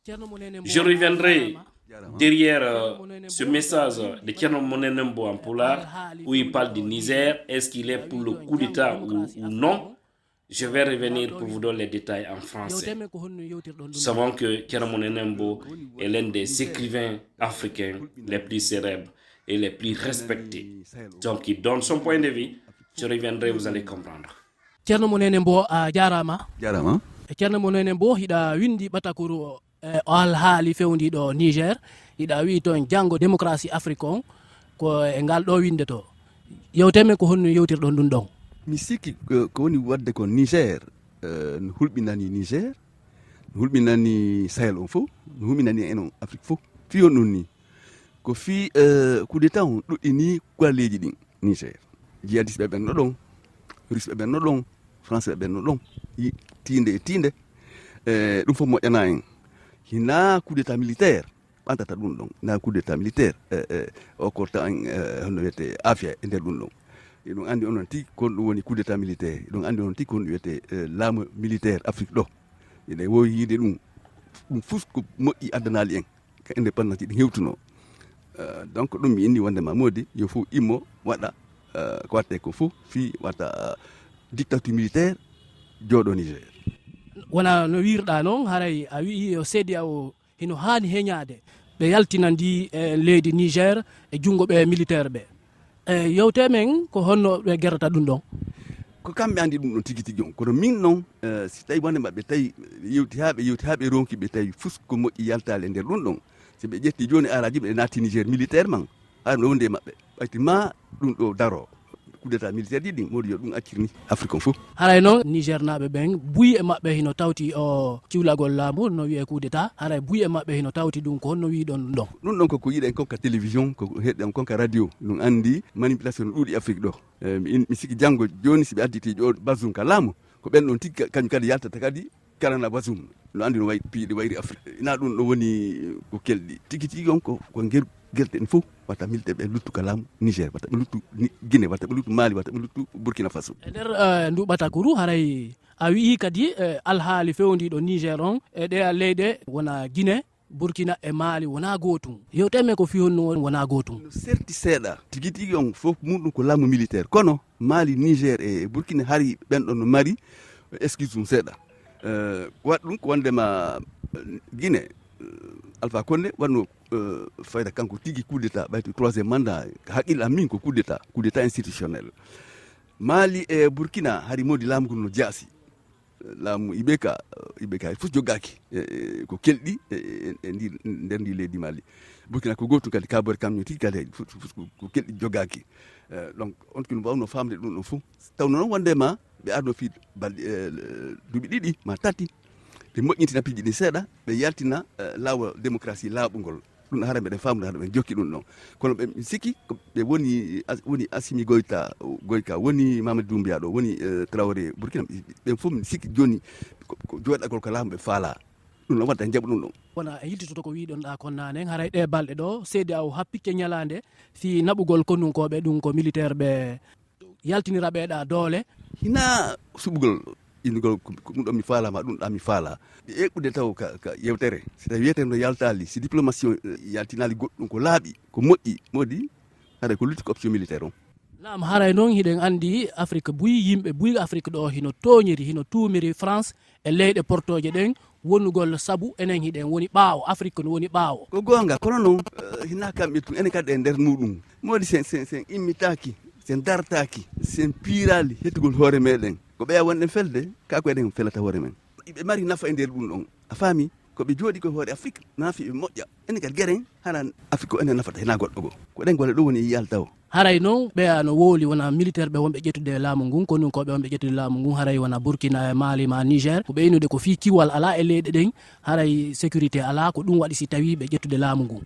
Je reviendrai derrière ce message de Thierno Monenembo en Poulard, où il parle du Niger, est-ce qu'il est pour le coup d'État ou non? Je vais revenir pour vous donner les détails en français. Nous savons que Thierno Monenembo est l'un des écrivains africains les plus célèbres et les plus respectés. Donc il donne son point de vue. Je reviendrai, vous allez comprendre. Thierno Monenembo a jarama. Thierno Monenembo hiɗa windi ɓatakuru alhaali fewdiɗo Niger hiɗa wi toon janggo démocratie africain ko e ngal ɗo winde to yewteme ko honno yewtirɗon ɗum ɗon. Mi sikki ko woni wadde ko Niger no hulɓinani Niger no hulɓinani Sahel on fof no hulɓinani enen Afrique fof fi on ɗum ni ko fi coup d'état on ɗuɗɗini kulalleji ɗin Niger jihadiste ɓe ɓenno ɗon russe ɓe ɓenno ɗon français ɓe ɓenno ɗon tinde e tinde ɗum fof moƴƴana en hina coup d'état militaire ɓantata ɗum ɗon na coup d'état militaire o ko taw en hono wiyete afia e nder ɗum ɗon eɗum andi onon tigi kon ɗum woni coup d'état militaire eɗum andi onon tigi kon ɗum wiyete laamu militaire Afrique ɗo eɗen wowi yiide ɗum fof ko moƴƴi addanali en ka indépendance ɗi hewtuno donc ɗum mi inni wondema modi yo fof immo waɗa ko watte ko fof fi watta dictature militaire jooɗo Niger. Wona no wirɗa noon haray a wi yo CEDEAO hino hani heñade ɓe yaltinandi leydi Niger e jungo ɓe militaire ɓe yewte men ko honno ɓe gerata ɗum ɗon ko kamɓe andi ɗum ɗon tigi tigi on kono min noon si tawi wonde mabɓe tawi yewti haɓe ronki ɓe tawi fus ko moƴƴi yaltale nder ɗum ɗon si ɓe ƴetti joni araji ɓe naati Niger militaire man haɗum ɗo wonde mabɓe ɓayti ma ɗum ɗo daro coup d'état militaire ɗiɗi modi yo ɗum accirni Afrique on fof haray noon Niger naɓe ɓen buy e mabɓe hino tawti o ciwlagol laamu no wiye coup d'état haray buy e mabɓe hino tawti ɗum ko honno wiɗon ɗon ɗum ɗon koko yiɗen konka télévision ko heɗɗen konka radio ɗum andi manipulation no ɗuuɗi Afrique ɗo mi sikki janggo joni si ɓe additi ƴo Bazoum ka laamu ko ɓen ɗon tigui kañum kadi yaltata kadi karana Bazoum no andi no way piiɗi wayri Afrique ina ɗum ɗo woni ko kelɗi tigui tigui on ko guelte en fof watta militaire ɓe luttu ka laamu Niger watta ɓe luttu Guinée watta ɓe luttu Mali watta ɓe luttu Burkina Faso e nder ndu ɓatakuru haray a wii kadi alhaali fewdiɗo Niger on e ɗe leyɗe wona Guinée Burkina e Mali wona gotum yewteme ko fi honno wona gotum certi seeɗa tigui tigui on fof muɗum ko laamu militaire kono Mali Niger e Burkina hari ɓen ɗon no mari excuse mum seeɗa waɗ ɗum ko wondema Guinée Alpha Condé wanno fayda kanko tigi coup d'état ɓayti troisiéme mandat haqqille am min ko coup d'état institutionnel Mali e Burkina hari modi laamu no jaasi laamu Ibeka fof joggaki ko kelɗi e nder ndi leydi Mali Burkina ko gotum kadi kabore kamño tigi kadi fof ko kelɗi joggaki donc on kino mbawno famde ɗum ɗon fof tawno noon wondema ɓe arno fi balɗe duuɓi ɗiɗi ma tati ɓe moƴƴintina piiji ɗi seeɗa ɓe yaltina lawol démocratie laaɓugol ɗum hara mbeɗen famde haɗa ɓen jokki ɗum ɗon kono ɓe sikki ɓe woni Assimi Goïta woni Mamadou Doumbouya ɗo woni Traoré Burkina ɓen fof mi sikki joni ko joɗagol ko laamu ɓe faala ɗum ɗon wadda jaɓa ɗum ɗon wona yidditoto ko wiɗon ɗa kon nane haray ɗe balɗe ɗo CEDEAO happikke ñalande fi naɓugol konnunkoɓe ɗum ko militaire ɓe yaltinira ɓeɗa doole hina suɓugol innugol ɗum ɗo mi faalama ɗum ɗa mi faala eɓɓude taw ka yewtere si tawi wiyete no yaltali si diplomatie yaltinali goɗɗum ko laaɓi ko moƴƴi modi haɗa ko lutti ko option militaire on nam haray noon hiɗen andi Afrique yimɓe buy Afrique ɗo hino toñiri hino tumiri France e leyɗe portoje ɗen wonnugol saabu enen hiɗen woni ɓaawo Afrique no woni ɓaawo ko gonga kono noon hina kamɓe tun enen kadi e nder muɗum modi sen immitaki sen dartaki sen piirali hettugol hoore meɗen ko ɓeya wonɗen felde kako eɗen felata hoore men ɓe mari nafa e nder ɗum ɗon a faami koɓe jooɗi ko hoore Afrique naafi ɓe moƴƴa enen kadi gueren hana Afrique ko enen nafata hena goɗɗo go ko ɗen gole ɗo woni yiyalta o haray noon ɓeya no wooli wona militaire ɓe wonɓe ƴettude laamu ngun ko nun koɓe wonɓe ƴettude laamu ngun haray wona Burkina e Mali ma Niger ko ɓeynude ko fi kiwal ala e leyɗe ɗen haray sécurité ala ko ɗum waɗi si tawi ɓe ƴettude laamu ngun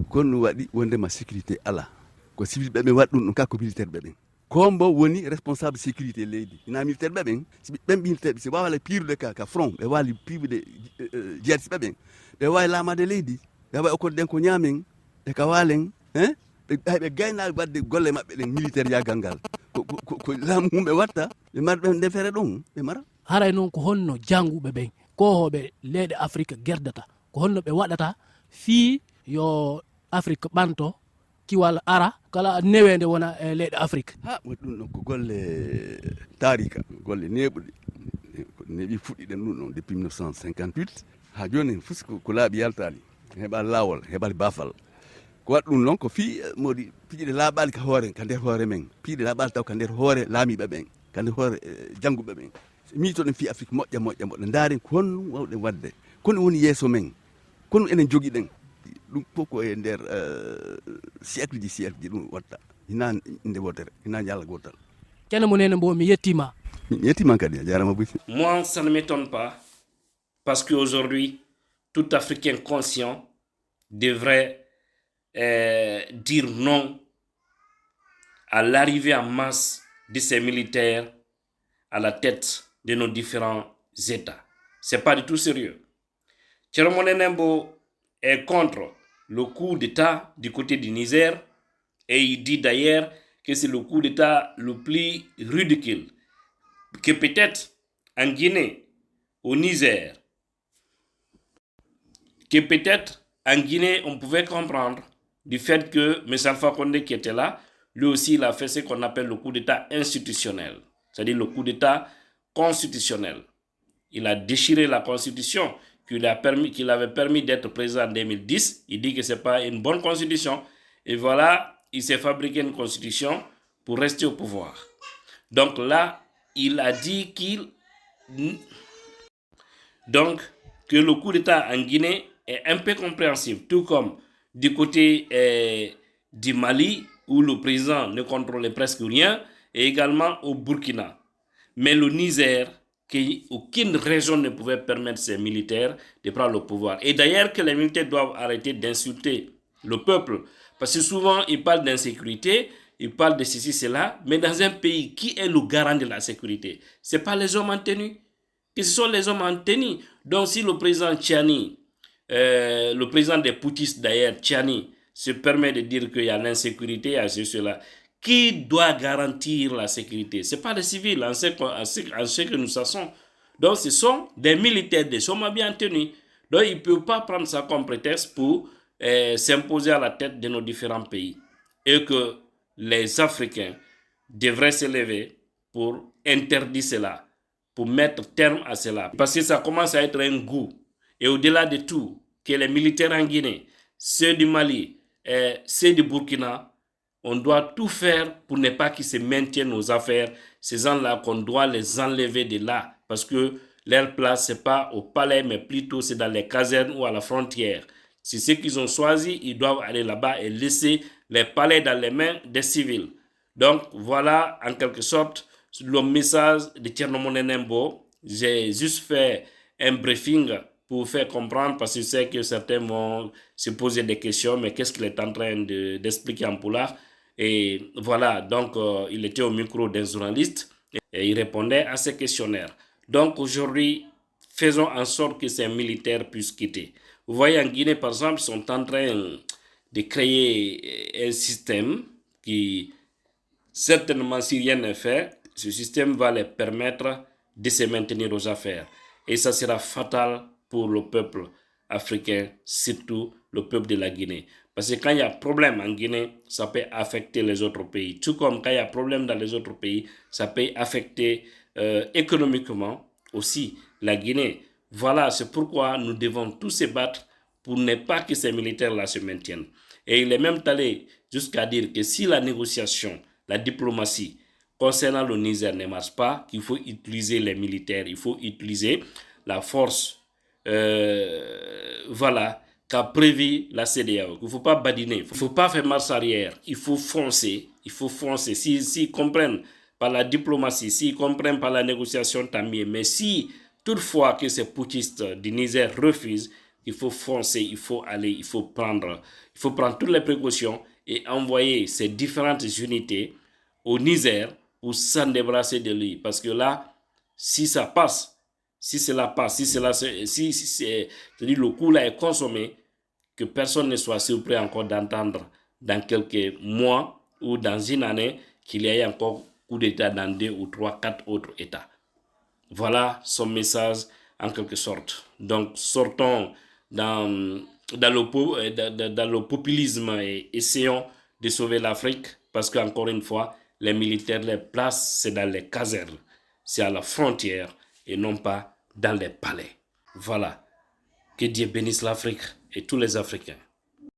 konno waɗi wondema sécurité ala ko civil ɓeɓe waɗi ɗum ɗum kako militaire ɓeɓen kombo woni responsable sécurité leydi ina militaire ɓeɓen ɓen militaire si wawala piirude ka front ɓe wali piirude jihadiste ɓeɓen ɓe wawi laamade leydi ɓe wawi okkode ɗen ko ñaamen e ka walen ɓe gaynaɓe wadde golle maɓɓe ɗen militaire yagal ngal ko laamu mum ɓe watta ɓe mara ɓe defere ɗon ɓe mara haray noon ko honno janguɓe ɓen kohoɓe leyɗe Afrique gerdata ko honno ɓe waɗata fii yo afrique ɓanto kiwal ara kala newende wona e leyɗe afrique. Ha ɗum ɗon ko golle tarika golle neɓuɗe neɓi fuɗɗiɗen ɗum ɗon depuis 1958 ha joni fof ko laaɓi yaltani heɓal lawol heɓal bafal ko waɗi ɗum noon ko fii modi piiɗe laaɓali ka hoore ka nder hoore men piiɗe laaɓali taw ka nder hoore laamiɓe ɓen ka nder hoore jannguɓe ɓen mi to ɗen fi afrique moƴƴa moɗɗa ndaaren ko honno wawɗen wadde kono woni yeeso men kono enen jogii ɗen ɗum fof ko e nder siècle ji ɗum watta hina inde wotere hina ñalla gotal ceerno monene mbo mi yettima. mi yettima kadi a jarama Bouy. Moi, ça ne m'étonne pas, parce qu'aujourd'hui, tout Africain conscient devrait dire non à l'arrivée en masse de ces militaires à la tête de nos différents États. C'est pas du tout sérieux. Thierno Monenembo est contre le coup d'État du côté du Niger et il dit d'ailleurs que c'est le coup d'État le plus ridicule que peut-être en Guinée, au Niger, que peut-être en Guinée on pouvait comprendre du fait que M. Alpha Condé qui était là, lui aussi il a fait ce qu'on appelle le coup d'État institutionnel, c'est-à-dire le coup d'État constitutionnel. Il a déchiré la constitution qu'il avait permis d'être président en 2010. Il dit que ce n'est pas une bonne constitution. Et voilà, il s'est fabriqué une constitution pour rester au pouvoir. Donc là, il a dit que le coup d'État en Guinée est un peu compréhensible, tout comme du côté du Mali, où le président ne contrôlait presque rien, et également au Burkina. Mais le Niger, qu'aucune région ne pouvait permettre ces militaires de prendre le pouvoir. Et d'ailleurs que les militaires doivent arrêter d'insulter le peuple. Parce que souvent, ils parlent d'insécurité, ils parlent de ceci, cela, mais dans un pays, qui est le garant de la sécurité? Ce n'est pas les hommes en tenue. Que ce sont les hommes en tenue. Donc si le président Tchani, le président des Poutistes d'ailleurs, Tchani, se permet de dire qu'il y a l'insécurité, il y a cela, qui doit garantir la sécurité? Ce n'est pas les civils, en ce que nous sachons. Donc, ce sont des militaires, des hommes bien tenus. Donc, ils ne peuvent pas prendre ça comme prétexte pour s'imposer à la tête de nos différents pays. Et que les Africains devraient se lever pour interdire cela, pour mettre terme à cela. Parce que ça commence à être un goût. Et au-delà de tout, que les militaires en Guinée, ceux du Mali, ceux du Burkina, on doit tout faire pour ne pas qu'ils se maintiennent nos affaires. Ces gens-là, qu'on doit les enlever de là. Parce que leur place, ce n'est pas au palais, mais plutôt c'est dans les casernes ou à la frontière. C'est ce qu'ils ont choisi, ils doivent aller là-bas et laisser les palais dans les mains des civils. Donc voilà, en quelque sorte, le message de Thierno Monenembo. J'ai juste fait un briefing pour faire comprendre, parce que je sais que certains vont se poser des questions, mais qu'est-ce qu'il est en train d'expliquer en Pulaar? Et voilà, donc il était au micro d'un journaliste et il répondait à ces questionnaires. Donc aujourd'hui, faisons en sorte que ces militaires puissent quitter. Vous voyez, en Guinée, par exemple, ils sont en train de créer un système qui, certainement, si rien n'est fait, ce système va les permettre de se maintenir aux affaires. Et ça sera fatal pour le peuple africain, surtout le peuple de la Guinée. Parce que quand il y a problème en Guinée, ça peut affecter les autres pays. Tout comme quand il y a problème dans les autres pays, ça peut affecter économiquement aussi la Guinée. Voilà, c'est pourquoi nous devons tous se battre pour ne pas que ces militaires-là se maintiennent. Et il est même allé jusqu'à dire que si la négociation, la diplomatie concernant le Niger ne marche pas, qu'il faut utiliser les militaires, il faut utiliser la force, voilà, qu'a prévu la CEDEAO. Il ne faut pas badiner, il ne faut pas faire marche arrière, il faut foncer, il faut foncer. S'ils comprennent par la diplomatie, s'ils comprennent par la négociation, tant mieux. Mais si toutefois que ces poutistes du Niger refusent, il faut foncer, il faut aller, il faut prendre toutes les précautions et envoyer ces différentes unités au Niger pour s'en débarrasser de lui. Parce que là, si ça passe, si le coup là est consommé, que personne ne soit surpris encore d'entendre dans quelques mois ou dans une année qu'il y ait encore coup d'État dans 2 ou 3, 4 autres États. Voilà son message en quelque sorte. Donc sortons le populisme et essayons de sauver l'Afrique parce qu'encore une fois, les militaires, les placent, c'est dans les casernes, c'est à la frontière et non pas dans les palais. Voilà. Que Dieu bénisse l'Afrique et tous les Africains.